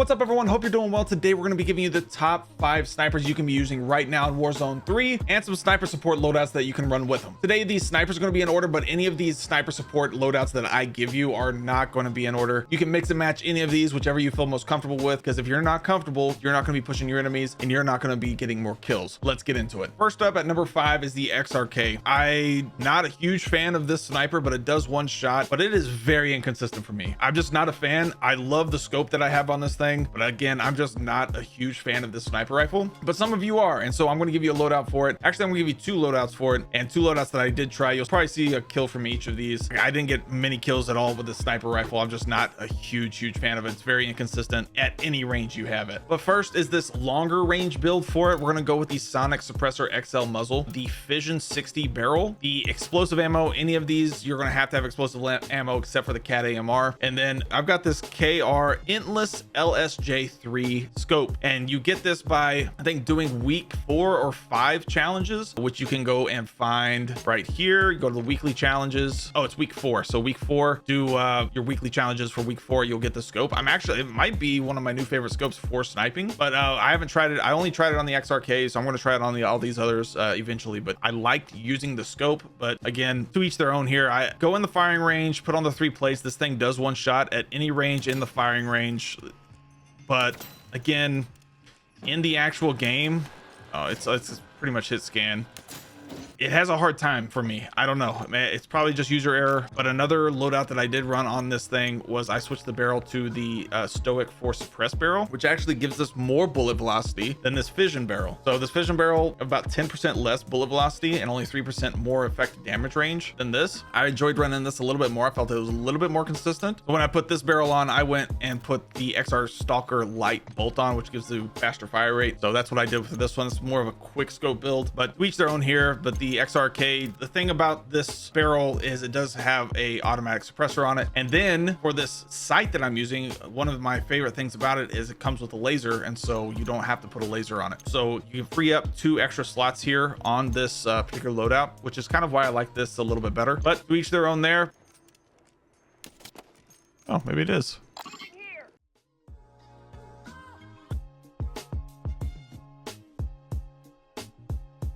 What's up, everyone? Hope you're doing well. Today we're going to be giving you the top 5 snipers you can be using right now in Warzone 3 and some sniper support loadouts that you can run with them. Today these snipers are going to be in order, but any of these sniper support loadouts that I give you are not going to be in order. You can mix and match any of these, whichever you feel most comfortable with, because if you're not comfortable, you're not going to be pushing your enemies and you're not going to be getting more kills. Let's get into it. First up at number 5 is the XRK. I'm not a huge fan of this sniper, but it does one shot, but it is very inconsistent for me. I'm just not a fan. I love the scope that I have on this thing, but again, I'm just not a huge fan of this sniper rifle, but some of you are, and so I'm going to give you a loadout for it. Actually, I'm going to give you 2 loadouts for it, and 2 loadouts that I did try. You'll probably see a kill from each of these. I didn't get many kills at all with the sniper rifle. I'm just not a huge fan of it. It's very inconsistent at any range you have it. But first is this longer range build for it. We're going to go with the Sonic Suppressor XL muzzle, the Fission 60 barrel, the explosive ammo. Any of these, you're going to have explosive ammo except for the Cat AMR. And then I've got this KR Intless LSJ3 scope, and you get this by, I think, doing week 4 or 5 challenges, which you can go and find right here. You go to the weekly challenges. Oh, it's week 4. So week 4, do your weekly challenges for week 4. You'll get the scope. It might be one of my new favorite scopes for sniping, but I haven't tried it. I only tried it on the XRK, so I'm going to try it on all these others eventually, but I liked using the scope. But again, to each their own here. I go in the firing range, put on the 3 plates. This thing does one shot at any range in the firing range, but again, in the actual game, it's pretty much hit scan. It has a hard time for me. I don't know, it's probably just user error. But another loadout that I did run on this thing was I switched the barrel to the Stoic Force Suppress barrel, which actually gives us more bullet velocity than this Fission barrel. So this Fission barrel, about 10% less bullet velocity and only 3% more effective damage range than this. I enjoyed running this a little bit more. I felt it was a little bit more consistent. So when I put this barrel on, I went and put the XR Stalker Light bolt on, which gives the faster fire rate. So that's what I did with this one. It's more of a quick scope build, but to each their own here. But the XRK, the thing about this barrel is it does have a automatic suppressor on it. And then for this sight that I'm using, one of my favorite things about it is it comes with a laser, and so you don't have to put a laser on it. So you can free up 2 extra slots here on this particular loadout, which is kind of why I like this a little bit better. But to each their own there. Oh, maybe it is.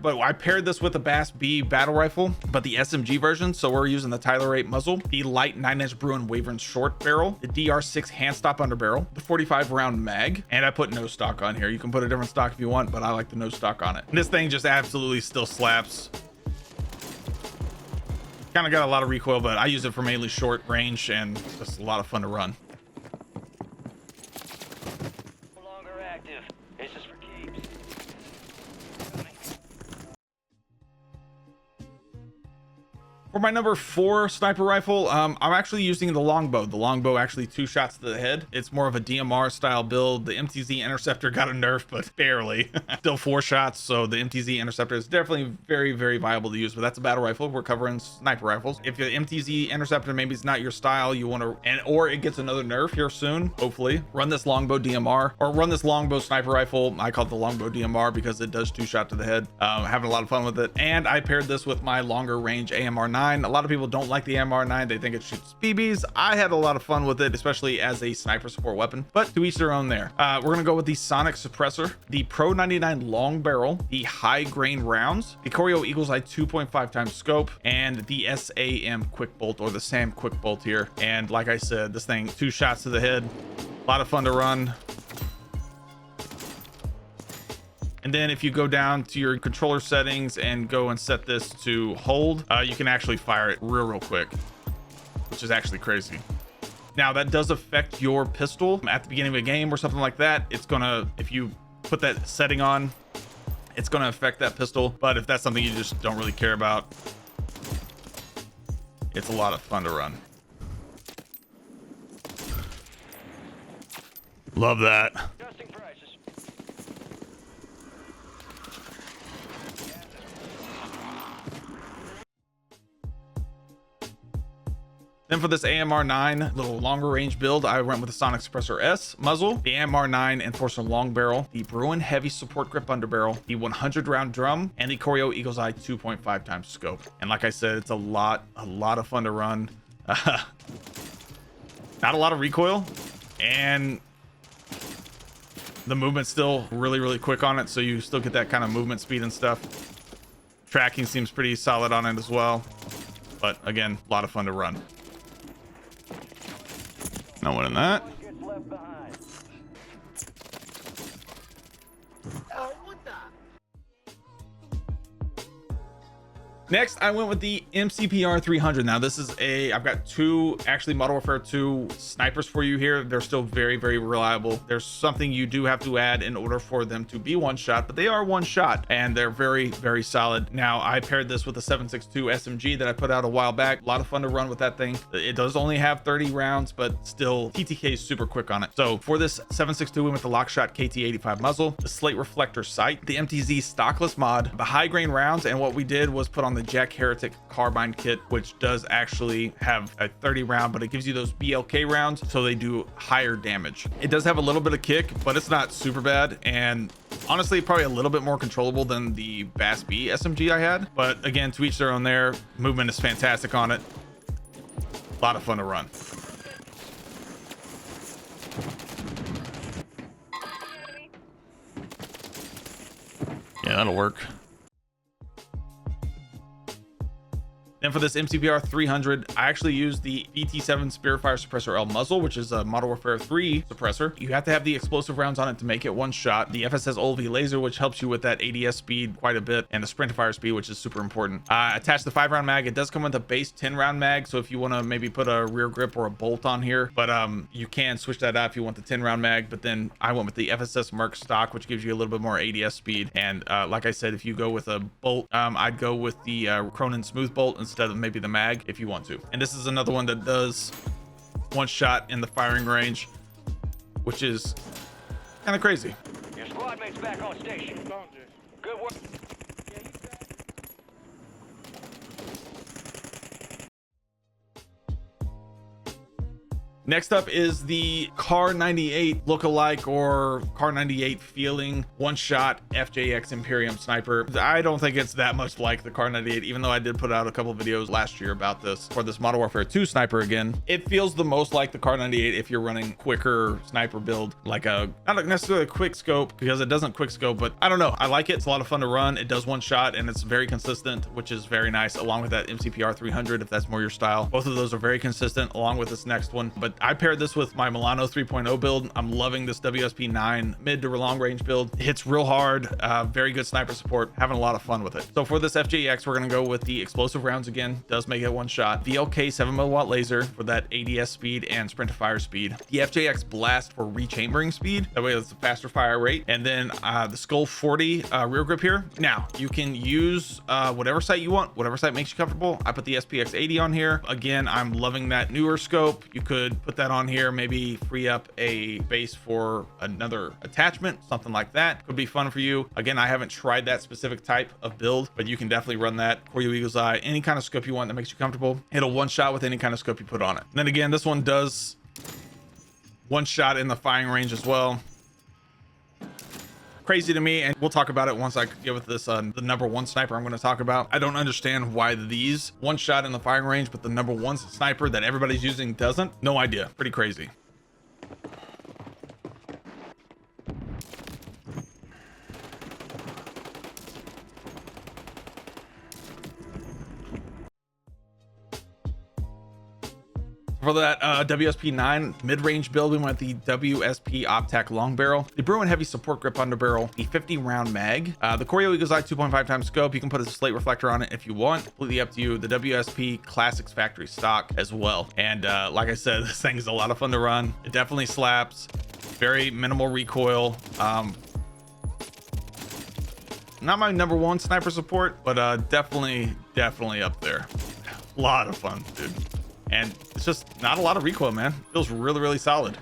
But I paired this with a Bass B battle rifle, but the SMG version. So we're using the Tyler 8 muzzle, the light 9-inch Bruin Wyvern short barrel, the DR6 hand stop underbarrel, the 45 round mag, and I put no stock on here. You can put a different stock if you want, but I like the no stock on it. And this thing just absolutely still slaps. Kind of got a lot of recoil, but I use it for mainly short range and just a lot of fun to run. No longer active. It's just for keeps. For my number 4 sniper rifle, I'm actually using the longbow. The longbow actually 2 shots to the head. It's more of a DMR style build. The MTZ Interceptor got a nerf, but barely. Still 4 shots, so the MTZ Interceptor is definitely very viable to use, but that's a battle rifle. We're covering sniper rifles. If the MTZ Interceptor maybe it's not your style, you want to, or it gets another nerf here soon, hopefully, run this longbow DMR or run this longbow sniper rifle. I call it the longbow DMR because it does 2 shot to the head. Having a lot of fun with it. And I paired this with my longer range AMR9. A lot of people don't like the AMR9. They think it shoots BBs. I had a lot of fun with it, especially as a sniper support weapon, but to each their own there. We're going to go with the Sonic Suppressor, the Pro 99 long barrel, the high grain rounds, the Corio Eagle's Eye 2.5 times scope, and the SAM quick bolt, or the SAM quick bolt here. And like I said, this thing 2 shots to the head, a lot of fun to run. And then if you go down to your controller settings and go and set this to hold, you can actually fire it real quick, which is actually crazy. Now that does affect your pistol at the beginning of a game or something like that. It's gonna, if you put that setting on, it's gonna affect that pistol. But if that's something you just don't really care about, it's a lot of fun to run. Love that. Adjusting prices. Then for this AMR9 little longer range build, I went with the Sonic Suppressor S muzzle, the AMR9 Enforcer long barrel, the Bruin heavy support grip underbarrel, the 100 round drum, and the Corio Eagle's Eye 2.5 times scope. And like I said, it's a lot of fun to run. Not a lot of recoil, and The movement's still really quick on it, so you still get that kind of movement speed and stuff. Tracking seems pretty solid on it as well, but again, a lot of fun to run. No one in that. Next, I went with the MCPR 300. Now, this is I've got two actually Modern Warfare 2 snipers for you here. They're still very reliable. There's something you do have to add in order for them to be one shot, but they are one shot and they're very solid. Now, I paired this with a 7.62 SMG that I put out a while back. A lot of fun to run with that thing. It does only have 30 rounds, but still TTK is super quick on it. So for this 7.62, we went the Lockshot KT85 muzzle, the Slate Reflector sight, the MTZ stockless mod, the high grain rounds, and what we did was put on the Jack Heretic carbine kit, which does actually have a 30 round, but it gives you those BLK rounds, so they do higher damage. It does have a little bit of kick, but it's not super bad, and honestly probably a little bit more controllable than the Bass B SMG I had. But again, to each their own there. Movement is fantastic on it. A lot of fun to run. Yeah, that'll work. Then for this MCPR 300, I actually used the BT7 Spearfire Suppressor L muzzle, which is a Modern Warfare 3 suppressor. You have to have the explosive rounds on it to make it one shot. The FSS OLV laser, which helps you with that ADS speed quite a bit, and the sprint to fire speed, which is super important. Attached the 5-round mag. It does come with a base 10-round mag, so if you want to maybe put a rear grip or a bolt on here, but you can switch that out if you want the 10-round mag. But then I went with the FSS Merc stock, which gives you a little bit more ADS speed. And like I said, if you go with a bolt, I'd go with the Cronin Smooth Bolt instead of maybe the mag if you want to. And this is another one that does one shot in the firing range, which is kind of crazy. Your squad mates back on station. Good work. Next up is the Car 98 lookalike or Car 98 feeling one-shot FJX Imperium sniper. I don't think it's that much like the Car 98, even though I did put out a couple videos last year about this for this Modern Warfare 2 sniper again. It feels the most like the Car 98 if you're running quicker sniper build, like not necessarily a quick scope, because it doesn't quick scope, but I don't know. I like it. It's a lot of fun to run. It does one shot and it's very consistent, which is very nice, along with that MCPR 300 if that's more your style. Both of those are very consistent along with this next one. But I paired this with my Milano 3.0 build. I'm loving this WSP 9 mid to long range build. It hits real hard, very good sniper support, having a lot of fun with it. So for this FJX, we're going to go with the explosive rounds again. Does make it one shot. VLK 7mm laser for that ADS speed and sprint to fire speed. The FJX blast for rechambering speed. That way it's a faster fire rate. And then the Skull 40 rear grip here. Now you can use whatever sight you want, whatever sight makes you comfortable. I put the SPX 80 on here. Again, I'm loving that newer scope. You could put that on here, maybe free up a base for another attachment, something like that could be fun for you. Again, I haven't tried that specific type of build, but you can definitely run that. Koryo Eagle's Eye, any kind of scope you want that makes you comfortable. It'll one shot with any kind of scope you put on it. And then again, this one does one shot in the firing range as well. Crazy to me, and we'll talk about it once I get with this the number one sniper I'm going to talk about. I don't understand why these one shot in the firing range, but the number one sniper that everybody's using doesn't. No idea. Pretty crazy. For that WSP 9 mid-range build, we went the WSP Optac long barrel, the Bruin heavy support grip underbarrel, the 50-round mag, the Koryo Eagle's Eye 2.5 times scope. You can put a slate reflector on it if you want. Completely up to you. The WSP Classics factory stock as well. And like I said, this thing is a lot of fun to run. It definitely slaps. Very minimal recoil. Not my number one sniper support, but definitely up there. A lot of fun, dude. And it's just not a lot of recoil, man. Feels really solid.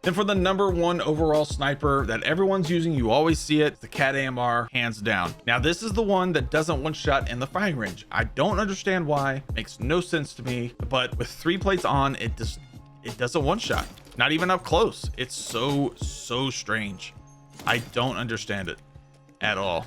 Then for the number one overall sniper that everyone's using, you always see it, the Cat AMR, hands down. Now this is the one that doesn't one shot in the firing range. I don't understand why. Makes no sense to me. But with 3 plates on, it doesn't one shot. Not even up close. It's so strange. I don't understand it. at all.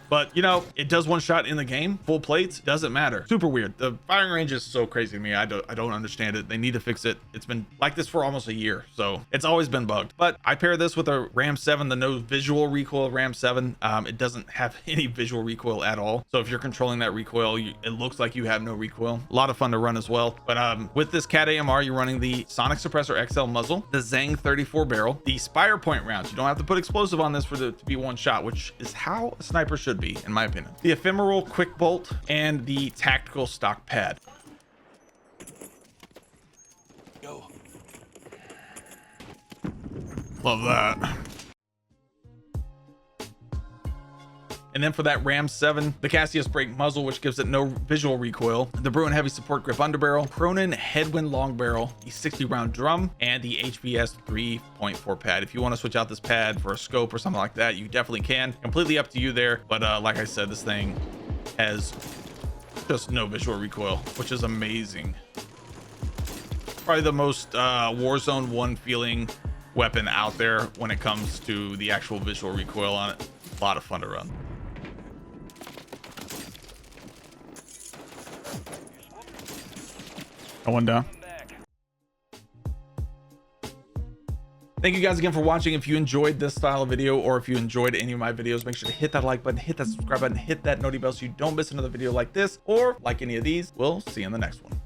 But you know, it does one shot in the game, full plates, doesn't matter. Super weird. The firing range is so crazy to me. I don't understand it. They need to fix it. It's been like this for almost a year, so it's always been bugged. But I pair this with a Ram 7, the no visual recoil Ram 7. It doesn't have any visual recoil at all. So if you're controlling that recoil, it looks like you have no recoil. A lot of fun to run as well. But with this Cat AMR, you're running the Sonic Suppressor XL muzzle, the Zang 34 barrel, the Spire Point rounds. You don't have to put explosive on this for it to be one shot, which is how a sniper should be, in my opinion. The ephemeral quick bolt and the tactical stock pad. Go. Love that. And then for that Ram 7, the Cassius brake muzzle, which gives it no visual recoil, the Bruin heavy support grip underbarrel, Cronin headwind long barrel, the 60 round drum, and the HVS 3.4 pad. If you want to switch out this pad for a scope or something like that, you definitely can. Completely up to you there. But like I said, this thing has just no visual recoil, which is amazing. Probably the most Warzone 1 feeling weapon out there when it comes to the actual visual recoil on it. A lot of fun to run. One down. Thank you guys again for watching. If you enjoyed this style of video, or if you enjoyed any of my videos, make sure to hit that like button, hit that subscribe button, hit that noti bell so you don't miss another video like this or like any of these. We'll see you in the next one.